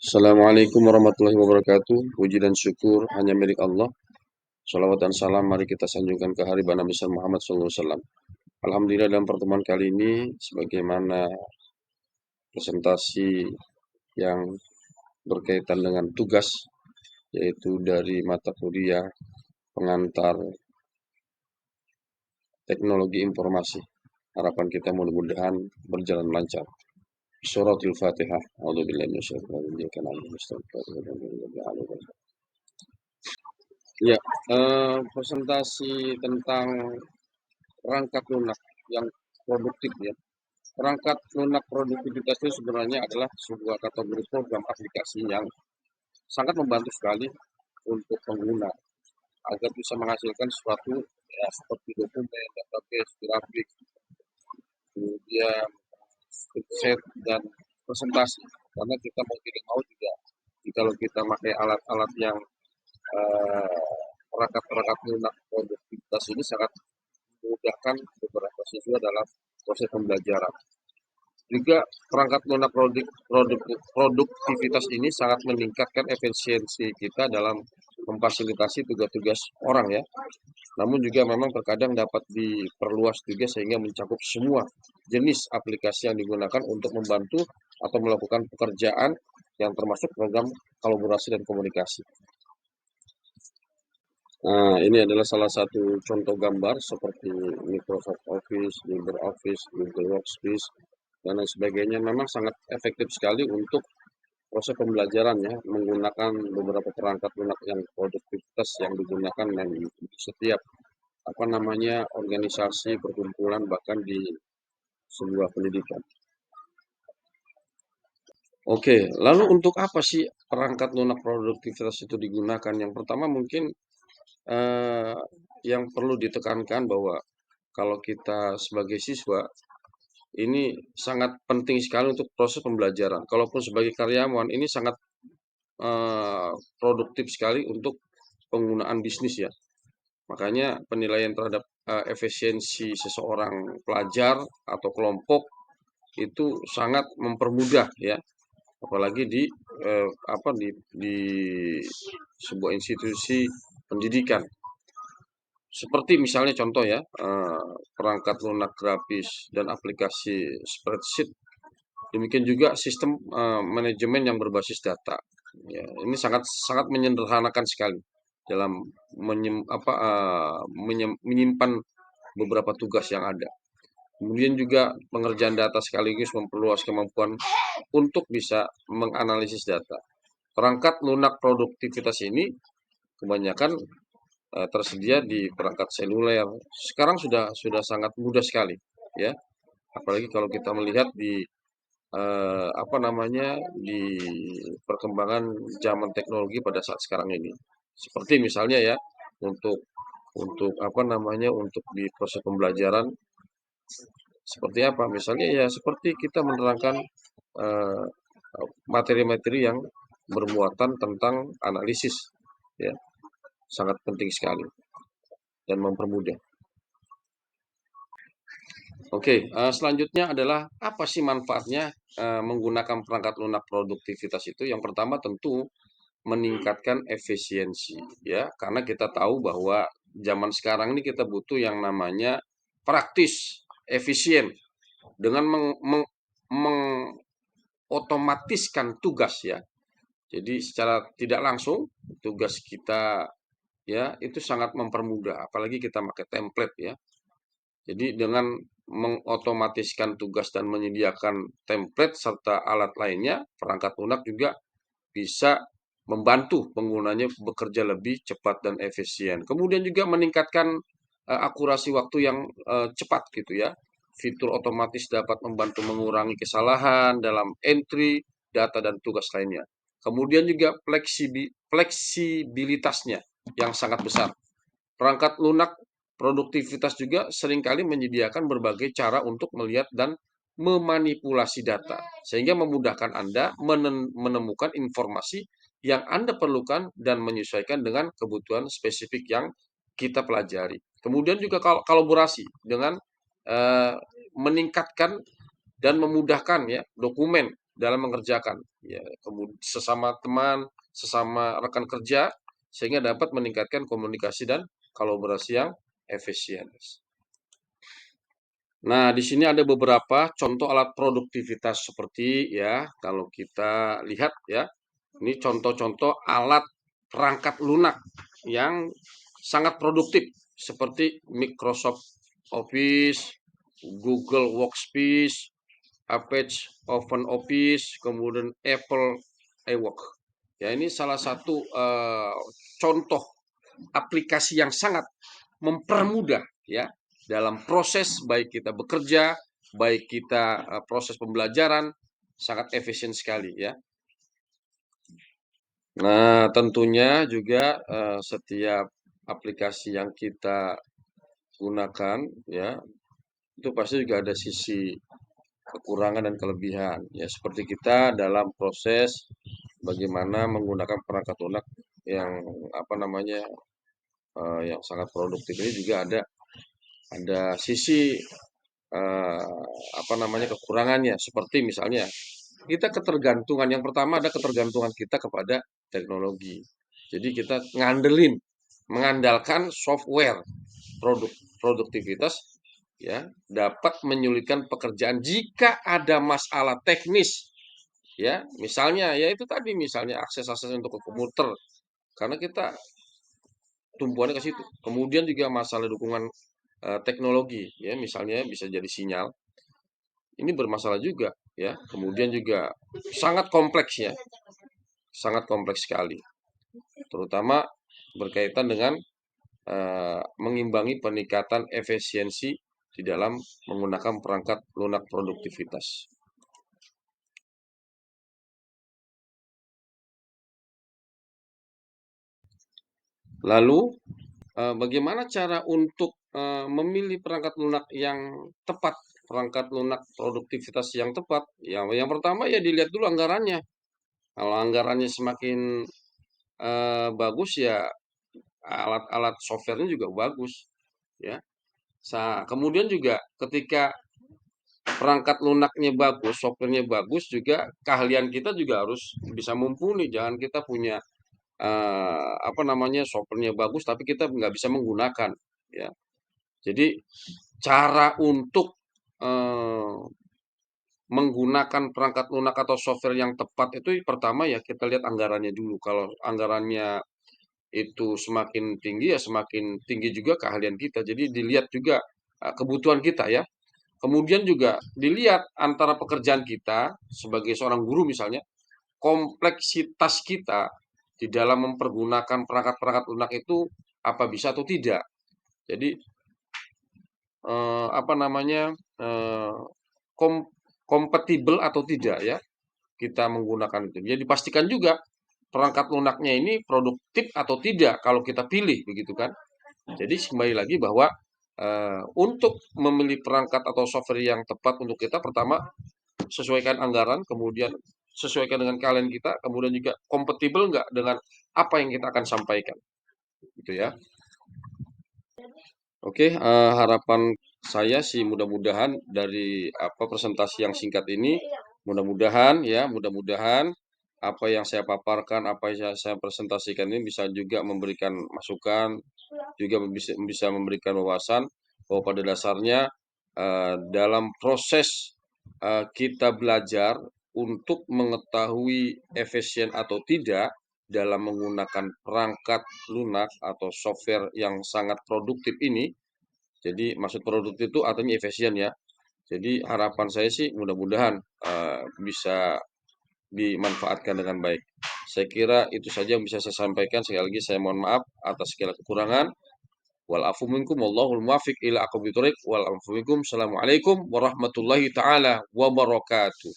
Assalamualaikum warahmatullahi wabarakatuh. Puji dan syukur hanya milik Allah. Salawat dan salam mari kita sanjungkan ke hari Nabi besar Muhammad SAW. Alhamdulillah dalam pertemuan kali ini sebagaimana presentasi yang berkaitan dengan tugas yaitu dari mata kuliah pengantar teknologi informasi. Harapan kita mudah-mudahan berjalan lancar. Suratul Fatihah. A'udzubillahi minasyaitonir rajim. Ya, presentasi tentang perangkat lunak yang produktif ya. Perangkat lunak produktivitas itu sebenarnya adalah sebuah kategori program aplikasi yang sangat membantu sekali untuk pengguna agar bisa menghasilkan sesuatu ya, seperti dokumen, database, grafik, kemudian spreadsheet dan presentasi. Karena kita mau tidak mau juga kalau kita pakai alat-alat yang perangkat-perangkat lunak produktivitas ini sangat memudahkan beberapa siswa dalam proses pembelajaran. Juga perangkat lunak produktivitas ini sangat meningkatkan efisiensi kita dalam memfasilitasi tugas-tugas orang ya. Namun juga memang terkadang dapat diperluas juga sehingga mencakup semua jenis aplikasi yang digunakan untuk membantu atau melakukan pekerjaan yang termasuk program kolaborasi dan komunikasi. Nah, ini adalah salah satu contoh gambar seperti Microsoft Office, LibreOffice, Google Workspace, dan lain sebagainya. Memang sangat efektif sekali untuk proses pembelajaran ya, menggunakan beberapa perangkat lunak yang produktivitas yang digunakan dan di setiap organisasi, perkumpulan, bahkan di sebuah pendidikan. Oke, lalu untuk apa sih perangkat lunak produktivitas itu digunakan? Yang pertama mungkin eh, yang perlu ditekankan bahwa kalau kita sebagai siswa ini sangat penting sekali untuk proses pembelajaran. Kalaupun sebagai karyawan ini sangat eh, produktif sekali untuk penggunaan bisnis ya. Makanya penilaian terhadap efisiensi seseorang pelajar atau kelompok itu sangat mempermudah ya, apalagi di sebuah institusi pendidikan. Seperti misalnya contoh ya, perangkat lunak grafis dan aplikasi spreadsheet. Demikian juga sistem manajemen yang berbasis data. Ya, ini sangat sangat menyederhanakan sekali dalam menyimpan beberapa tugas yang ada. Kemudian juga pengerjaan data sekaligus memperluas kemampuan untuk bisa menganalisis data. Perangkat lunak produktivitas ini kebanyakan tersedia di perangkat seluler. Sekarang sudah sangat mudah sekali, ya. Apalagi kalau kita melihat di perkembangan zaman teknologi pada saat sekarang ini. Seperti misalnya ya, untuk untuk di proses pembelajaran seperti apa? Misalnya ya seperti kita menerangkan eh, materi-materi yang bermuatan tentang analisis, ya, sangat penting sekali dan mempermudah. Oke, selanjutnya adalah apa sih manfaatnya menggunakan perangkat lunak produktivitas itu? Yang pertama tentu meningkatkan efisiensi, ya, karena kita tahu bahwa zaman sekarang ini kita butuh yang namanya praktis, efisien, dengan mengotomatiskan tugas ya. Jadi secara tidak langsung tugas kita ya itu sangat mempermudah, apalagi kita pakai template ya. Jadi dengan mengotomatiskan tugas dan menyediakan template serta alat lainnya, perangkat lunak juga bisa membantu penggunanya bekerja lebih cepat dan efisien. Kemudian juga meningkatkan akurasi waktu yang cepat gitu ya. Fitur otomatis dapat membantu mengurangi kesalahan dalam entry data dan tugas lainnya. Kemudian juga fleksibilitasnya yang sangat besar. Perangkat lunak produktivitas juga seringkali menyediakan berbagai cara untuk melihat dan memanipulasi data, sehingga memudahkan Anda menemukan informasi yang Anda perlukan dan menyesuaikan dengan kebutuhan spesifik yang kita pelajari. Kemudian juga kolaborasi dengan meningkatkan dan memudahkan ya dokumen dalam mengerjakan, ya, sesama teman, sesama rekan kerja, sehingga dapat meningkatkan komunikasi dan kolaborasi yang efisien. Nah, di sini ada beberapa contoh alat produktivitas seperti ya, kalau kita lihat ya, ini contoh-contoh alat perangkat lunak yang sangat produktif seperti Microsoft Office, Google Workspace, Apache OpenOffice, kemudian Apple iWork. Ya, ini salah satu contoh aplikasi yang sangat mempermudah ya dalam proses baik kita bekerja, baik kita proses pembelajaran, sangat efisien sekali ya. Nah, tentunya juga setiap aplikasi yang kita gunakan ya, itu pasti juga ada sisi kekurangan dan kelebihan. Ya, seperti kita dalam proses bagaimana menggunakan perangkat lunak yang apa namanya yang sangat produktif ini juga ada sisi eh, apa namanya kekurangannya. Seperti misalnya kita ketergantungan yang pertama ada ketergantungan kita kepada teknologi. Jadi kita mengandalkan software produktivitas ya dapat menyulitkan pekerjaan jika ada masalah teknis ya misalnya ya itu tadi misalnya akses-akses untuk ke komputer karena kita tumpuannya ke situ kemudian juga masalah dukungan teknologi ya misalnya bisa jadi sinyal ini bermasalah juga ya kemudian juga sangat kompleks ya sangat kompleks sekali terutama berkaitan dengan mengimbangi peningkatan efisiensi di dalam menggunakan perangkat lunak produktivitas. Lalu, bagaimana cara untuk memilih perangkat lunak yang tepat, perangkat lunak produktivitas yang tepat? Yang pertama ya dilihat dulu anggarannya. Kalau anggarannya semakin bagus ya alat-alat softwarenya juga bagus, ya. Kemudian juga ketika perangkat lunaknya bagus, softwarenya bagus juga keahlian kita juga harus bisa mumpuni. Jangan kita punya apa namanya softwarenya bagus tapi kita nggak bisa menggunakan ya. Jadi cara untuk eh, menggunakan perangkat lunak atau software yang tepat itu pertama ya kita lihat anggarannya dulu. Kalau anggarannya itu semakin tinggi ya semakin tinggi juga keahlian kita. Jadi dilihat juga kebutuhan kita ya. Kemudian juga dilihat antara pekerjaan kita sebagai seorang guru misalnya, kompleksitas kita di dalam mempergunakan perangkat-perangkat lunak itu apa bisa atau tidak. Jadi apa namanya eh, kom kompatibel atau tidak ya kita menggunakan itu. Jadi dipastikan juga perangkat lunaknya ini produktif atau tidak kalau kita pilih begitu kan. Jadi kembali lagi bahwa untuk memilih perangkat atau software yang tepat untuk kita pertama sesuaikan anggaran, kemudian sesuaikan dengan kalian kita, kemudian juga kompatibel nggak dengan apa yang kita akan sampaikan, gitu ya. Oke, harapan saya sih mudah-mudahan dari apa presentasi yang singkat ini, mudah-mudahan ya, mudah-mudahan apa yang saya paparkan, apa yang saya presentasikan ini bisa juga memberikan masukan, juga bisa memberikan wawasan bahwa pada dasarnya dalam proses kita belajar untuk mengetahui efisien atau tidak dalam menggunakan perangkat lunak atau software yang sangat produktif ini. Jadi maksud produktif itu artinya efisien ya. Jadi harapan saya sih mudah-mudahan bisa dimanfaatkan dengan baik. Saya kira itu saja yang bisa saya sampaikan. Sekali lagi saya mohon maaf atas segala kekurangan. Wal afu minkum wallahul muwaffiq ila aqwamit thoriq wal afu minkum. Assalamualaikum warahmatullahi taala wabarakatuh.